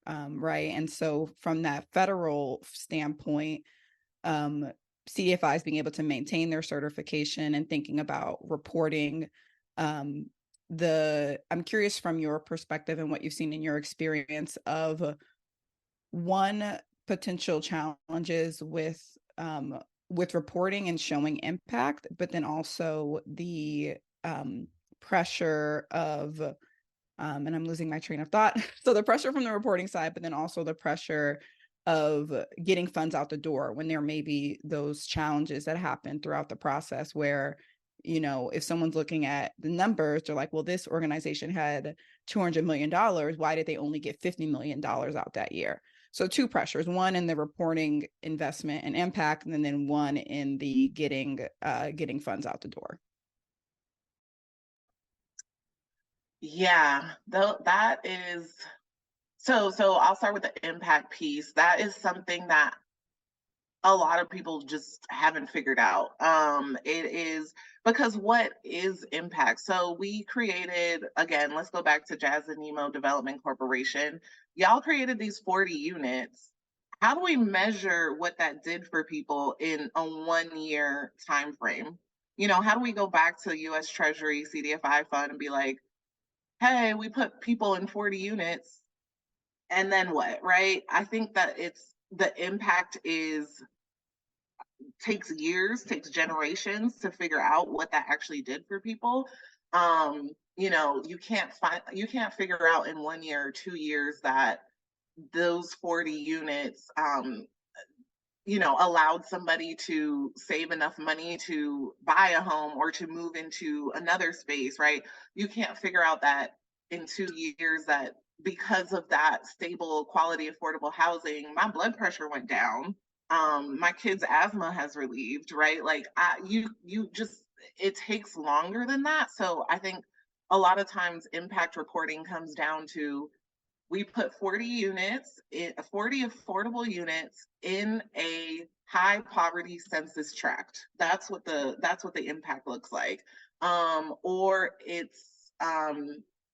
right? And so from that federal standpoint, CDFIs being able to maintain their certification and thinking about reporting, I'm curious from your perspective and what you've seen in your experience of one, potential challenges with reporting and showing impact, but then also the pressure of and I'm losing my train of thought. So the pressure from the reporting side, but then also the pressure of getting funds out the door when there may be those challenges that happen throughout the process where, if someone's looking at the numbers, they're like, well, this organization had $200 million. Why did they only get $50 million out that year? So two pressures, one in the reporting investment and impact, and then one in the getting funds out the door.
Yeah, though that is so I'll start with the impact piece. That is something that a lot of people just haven't figured out. It is because what is impact? So we created, again, let's go back to Jas and Nimo Development Corporation. Y'all created these 40 units. How do we measure what that did for people in a 1 year time frame? How do we go back to US Treasury CDFI fund and be like, hey, we put people in 40 units and then what, right? I think that the impact takes years, takes generations to figure out what that actually did for people. You can't figure out in 1 year or 2 years that those 40 units allowed somebody to save enough money to buy a home or to move into another space, right? You can't figure out that in 2 years that because of that stable, quality, affordable housing, my blood pressure went down. My kid's asthma has relieved, right? Like you just, it takes longer than that. So I think a lot of times impact reporting comes down to we put 40 units, 40 affordable units in a high poverty census tract. That's what the impact looks like. Or it's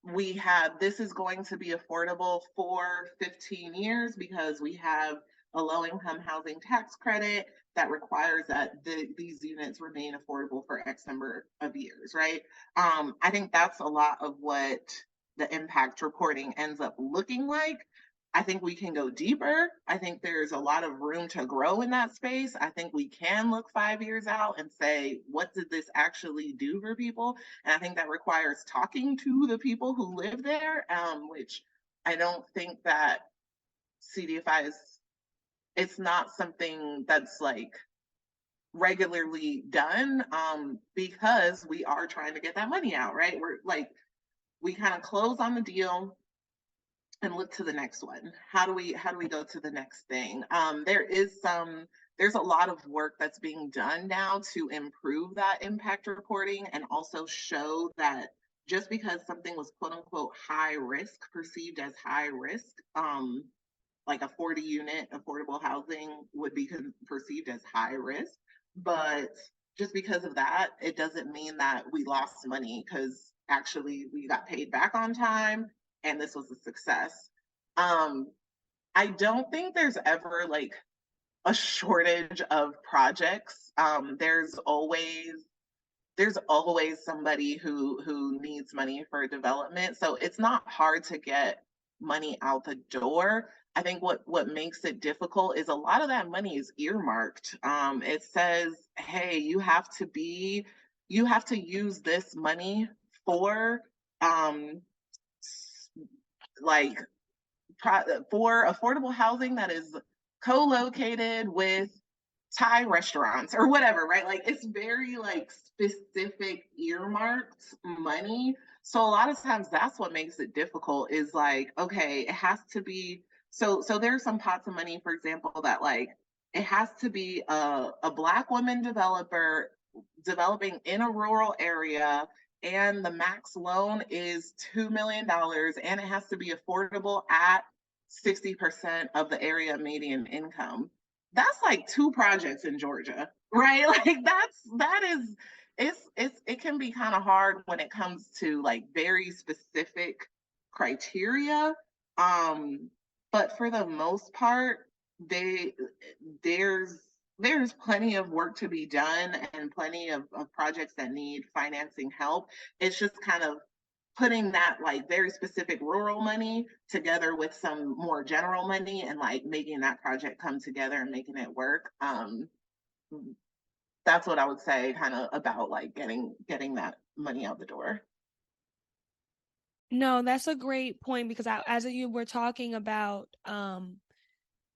we have this is going to be affordable for 15 years because we have a low income housing tax credit that requires that these units remain affordable for X number of years, right? I think that's a lot of what the impact reporting ends up looking like. I think we can go deeper. I think there's a lot of room to grow in that space. I think we can look 5 years out and say, what did this actually do for people? And I think that requires talking to the people who live there, which I don't think that CDFI it's not something that's like regularly done because we are trying to get that money out, right? We kind of close on the deal and look to the next one. How do we go to the next thing? There's a lot of work that's being done now to improve that impact reporting and also show that just because something was quote unquote high risk, perceived as high risk, like a 40 unit affordable housing would be perceived as high risk. But just because of that, it doesn't mean that we lost money because actually we got paid back on time and this was a success. I don't think there's ever like a shortage of projects. There's always somebody who needs money for development. So it's not hard to get money out the door. I think what makes it difficult is a lot of that money is earmarked. It says, hey, you have to use this money for like for affordable housing that is co-located with Thai restaurants or whatever, right? Like it's very like specific earmarked money. So a lot of times that's what makes it difficult is like, okay, it has to be so there's some pots of money, for example, that like it has to be a black woman developer developing in a rural area and the max loan is $2 million and it has to be affordable at 60% of the area median income. That's like two projects in Georgia, right? Like that is it can be kind of hard when it comes to like very specific criteria. Um, but for the most part, they there's there's plenty of work to be done and plenty of projects that need financing help. It's just kind of putting that like very specific rural money together with some more general money and like making that project come together and making it work. That's what I would say kind of about like getting that money out the door.
No, that's a great point because as you were talking about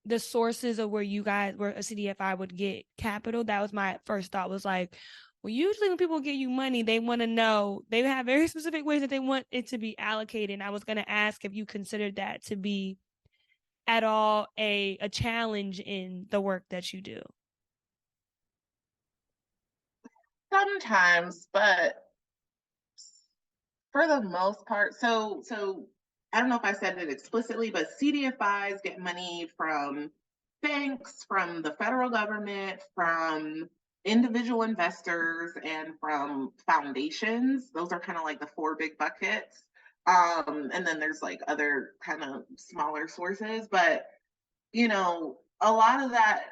the sources of where a CDFI would get capital, that was my first thought was like, well, usually when people give you money, they want to know, they have very specific ways that they want it to be allocated. And I was going to ask if you considered that to be at all a challenge in the work that you do.
Sometimes, but for the most part, so I don't know if I said it explicitly, but CDFIs get money from banks, from the federal government, from individual investors, and from foundations. Those are kind of like the four big buckets. And then there's like other kind of smaller sources, but a lot of that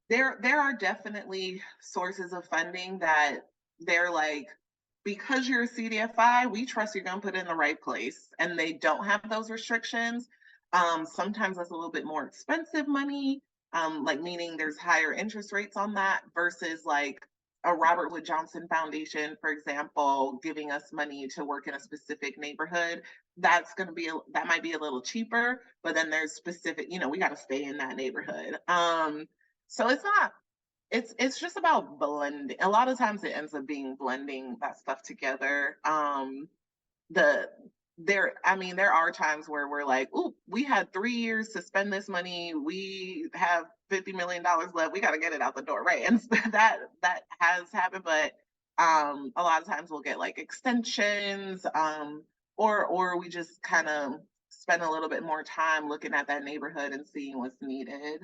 there are definitely sources of funding that they're like, because you're a CDFI, we trust you're going to put it in the right place. And they don't have those restrictions. Sometimes that's a little bit more expensive money, like meaning there's higher interest rates on that versus like a Robert Wood Johnson Foundation, for example, giving us money to work in a specific neighborhood. That might be a little cheaper, but then there's specific, we got to stay in that neighborhood. So it's just about blending. A lot of times it ends up being blending that stuff together. The there are times where we're like, "Ooh, we had 3 years to spend this money. We have $50 million left. We got to get it out the door," right? And that has happened, but a lot of times we'll get like extensions, or we just kind of spend a little bit more time looking at that neighborhood and seeing what's needed.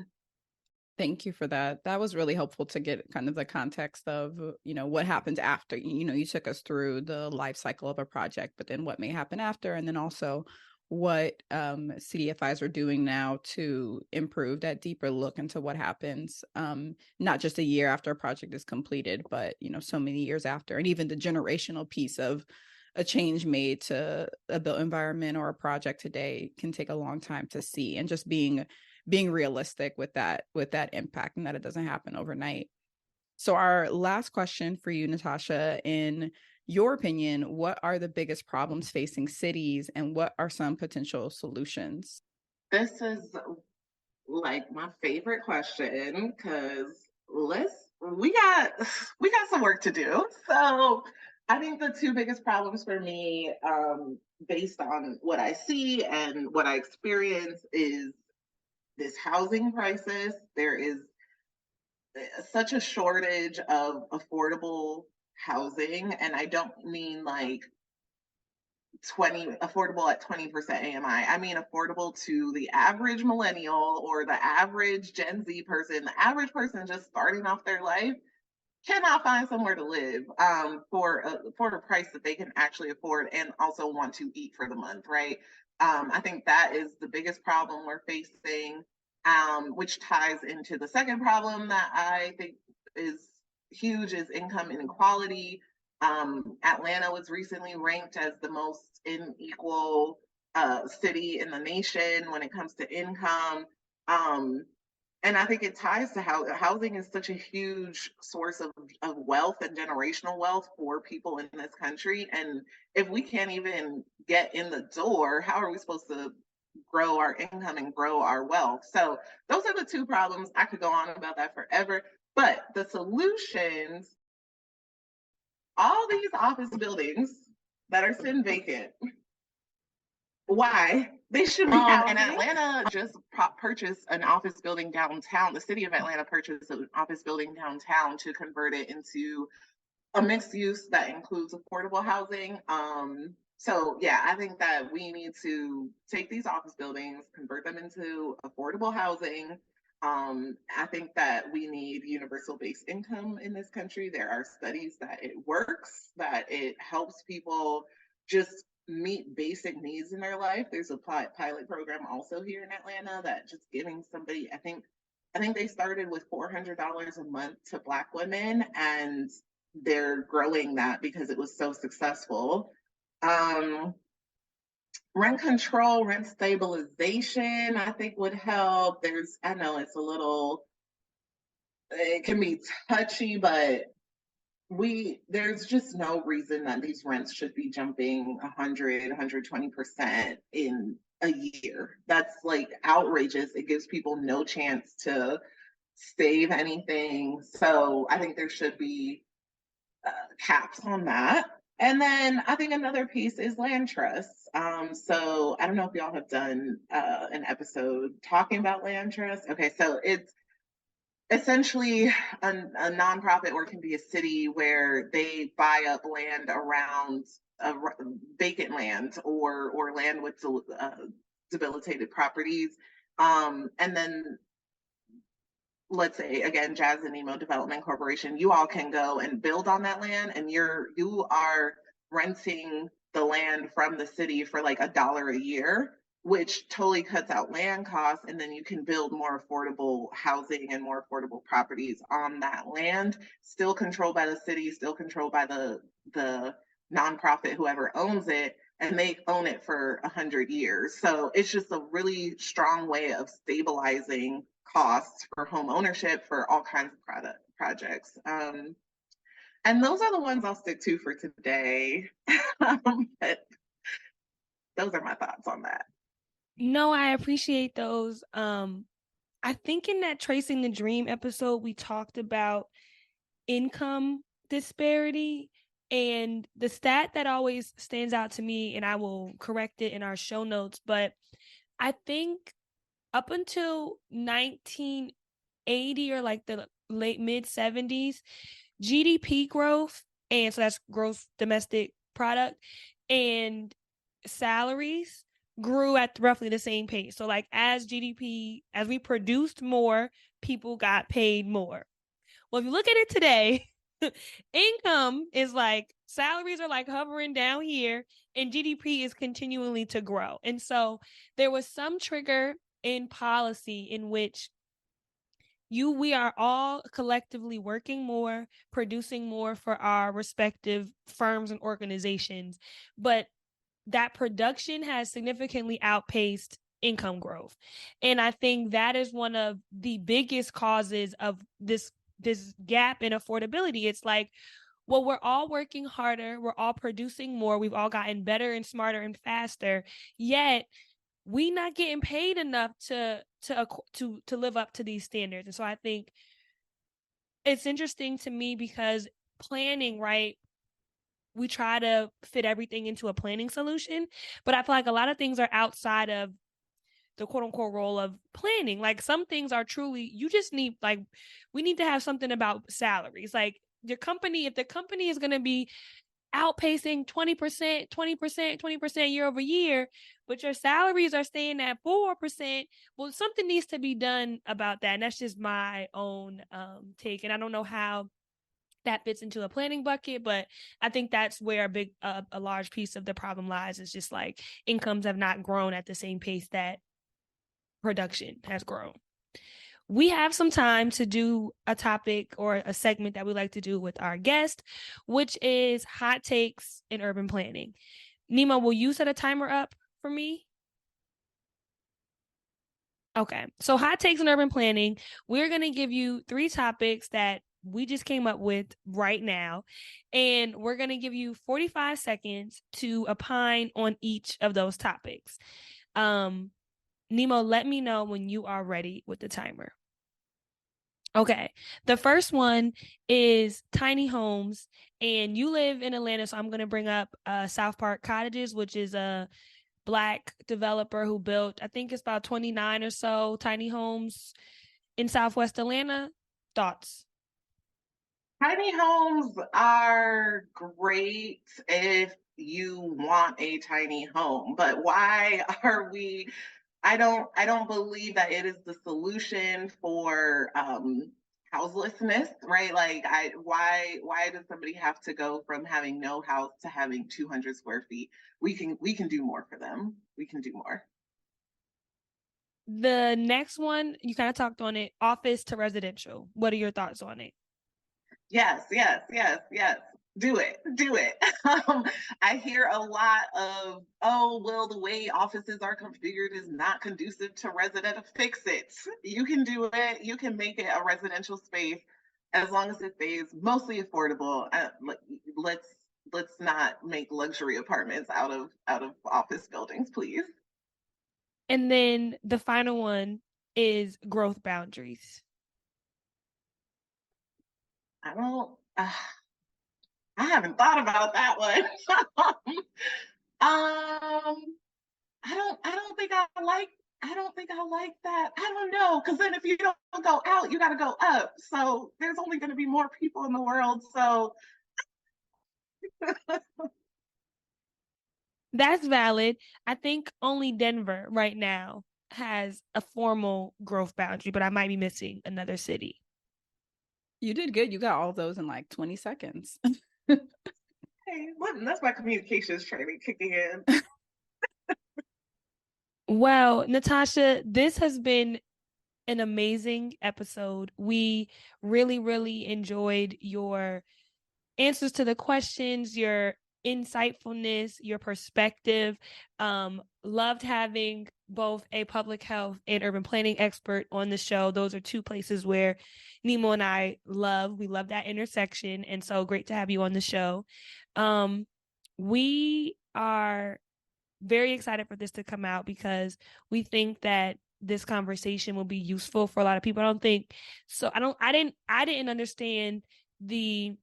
Thank you for that. That was really helpful to get kind of the context of, what happens after. You took us through the life cycle of a project, but then what may happen after, and then also what CDFIs are doing now to improve that deeper look into what happens, not just a year after a project is completed, but, so many years after, and even the generational piece of a change made to a built environment or a project today can take a long time to see, and just being realistic with that impact and that it doesn't happen overnight. So our last question for you, Natasha, in your opinion, what are the biggest problems facing cities and what are some potential solutions?
This is like my favorite question because we got some work to do. So I think the two biggest problems for me, based on what I see and what I experience, is this housing crisis. There is such a shortage of affordable housing, and I don't mean like 20 affordable at 20% AMI. I mean affordable to the average millennial or the average Gen Z person. The average person just starting off their life cannot find somewhere to live, for a price that they can actually afford and also want to eat for the month, right? I think that is the biggest problem we're facing, which ties into the second problem that I think is huge, is income inequality. Atlanta was recently ranked as the most unequal city in the nation when it comes to income. Um, and I think it ties to how housing is such a huge source of wealth and generational wealth for people in this country. And if we can't even get in the door, how are we supposed to grow our income and grow our wealth? So those are the two problems. I could go on about that forever. But the solutions, all these office buildings that are sitting vacant, why? They should be housing. And Atlanta just purchased an office building downtown. The city of Atlanta purchased an office building downtown to convert it into a mixed use that includes affordable housing. So yeah, I think that we need to take these office buildings, convert them into affordable housing. I think that we need universal basic income in this country. There are studies that it works, that it helps people just meet basic needs in their life. There's a pilot program also here in Atlanta that just giving somebody, I think they started with $400 a month to Black women, and they're growing that because it was so successful. Rent control, rent stabilization, I think would help. I know it can be touchy, but there's just no reason that these rents should be jumping 100, 120% in a year. That's like outrageous. It gives people no chance to save anything. So I think there should be caps on that. And then I think another piece is land trusts. So I don't know if y'all have done an episode talking about land trusts. Okay, so it's essentially a nonprofit, or it can be a city, where they buy up land around vacant land or land with debilitated properties. And then let's say again, Jas and Nimo Development Corporation, you all can go and build on that land, and you are renting the land from the city for like $1 a year, which totally cuts out land costs, and then you can build more affordable housing and more affordable properties on that land, still controlled by the city, still controlled by the nonprofit, whoever owns it, and they own it for 100 years. So it's just a really strong way of stabilizing costs for home ownership for all kinds of projects. And those are the ones I'll stick to for today. But those are my thoughts on that.
No, I appreciate those. I think in that Tracing the Dream episode, we talked about income disparity, and the stat that always stands out to me, and I will correct it in our show notes, but I think up until 1980 or like the late mid 70s, GDP growth, and so that's gross domestic product, and salaries grew at roughly the same pace. So like as GDP, as we produced more, people got paid more. Well, if you look at it today, income is like, salaries are like hovering down here, and GDP is continually to grow. And so there was some trigger in policy in which we are all collectively working more, producing more for our respective firms and organizations, but that production has significantly outpaced income growth. And I think that is one of the biggest causes of this gap in affordability. It's like, well, we're all working harder, we're all producing more, we've all gotten better and smarter and faster, yet we not getting paid enough to live up to these standards. And so I think it's interesting to me because planning, right? We try to fit everything into a planning solution, but I feel like a lot of things are outside of the quote unquote role of planning. Like some things are truly, you just need, like, we need to have something about salaries. Like if the company is going to be outpacing 20% year over year, but your salaries are staying at 4%, well, something needs to be done about that. And that's just my own take. And I don't know how that fits into a planning bucket, but I think that's where a large piece of the problem lies. Is just like incomes have not grown at the same pace that production has grown. We have some time to do a topic or a segment that we like to do with our guest, which is hot takes in urban planning. Nimo, will you set a timer up for me? Okay, so hot takes in urban planning. We're going to give you 3 topics that we just came up with right now, and we're going to give you 45 seconds to opine on each of those topics. Nimo, let me know when you are ready with the timer. Okay. The first one is tiny homes, and you live in Atlanta, so I'm going to bring up South Park Cottages, which is a Black developer who built, I think it's about 29 or so tiny homes in Southwest Atlanta. Thoughts?
Tiny homes are great if you want a tiny home, but why are we I don't believe that it is the solution for houselessness, right? Like why does somebody have to go from having no house to having 200 square feet? We can do more for them. We can do more.
The next one, you kind of talked on it, office to residential. What are your thoughts on it?
Yes, yes, yes, yes. Do it, do it. I hear a lot of, oh, well, the way offices are configured is not conducive to resident. Fix it. You can do it. You can make it a residential space as long as it stays mostly affordable. Let's let's not make luxury apartments out of office buildings, please.
And then the final one is growth boundaries.
I don't. I haven't thought about that one. I don't think I like that. I don't know, because then if you don't go out, you got to go up. So there's only going to be more people in the world. So
That's valid. I think only Denver right now has a formal growth boundary, but I might be missing another city.
You did good. You got all those in like 20 seconds.
hey, that's my communications training kicking in.
Well, Natasha, this has been an amazing episode. We really, really enjoyed your answers to the questions, your insightfulness, your perspective. Loved having both a public health and urban planning expert on the show. Those are two places where Nimo and I we love that intersection. And so great to have you on the show. We are very excited for this to come out because we think that this conversation will be useful for a lot of people. I didn't understand the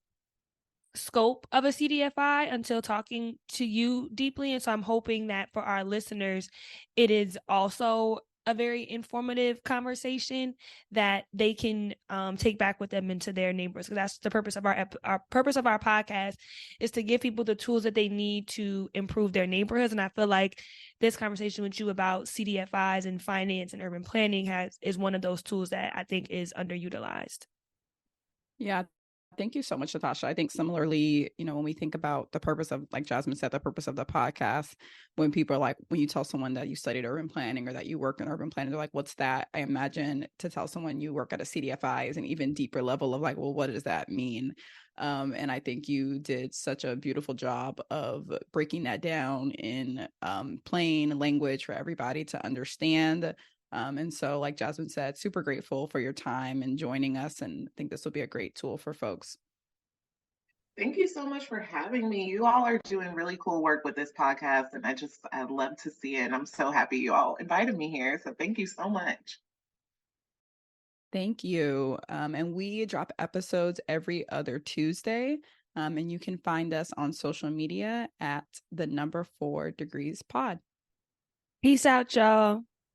scope of a CDFI until talking to you deeply. And so I'm hoping that for our listeners, it is also a very informative conversation that they can take back with them into their neighbors. Because that's the purpose of our purpose of our podcast, is to give people the tools that they need to improve their neighborhoods. And I feel like this conversation with you about CDFIs and finance and urban planning is one of those tools that I think is underutilized.
Yeah. Thank you so much, Natasha. I think similarly, when we think about the purpose of, like Jasmine said, the purpose of the podcast, when people are like, when you tell someone that you studied urban planning or that you work in urban planning, they're like, what's that? I imagine to tell someone you work at a CDFI is an even deeper level of like, well, what does that mean? And I think you did such a beautiful job of breaking that down in plain language for everybody to understand. And so, like Jasmine said, super grateful for your time and joining us. And I think this will be a great tool for folks.
Thank you so much for having me. You all are doing really cool work with this podcast, and I'd love to see it. And I'm so happy you all invited me here. So thank you so much.
Thank you. And we drop episodes every other Tuesday. And you can find us on social media at the number 4 degrees pod.
Peace out, y'all.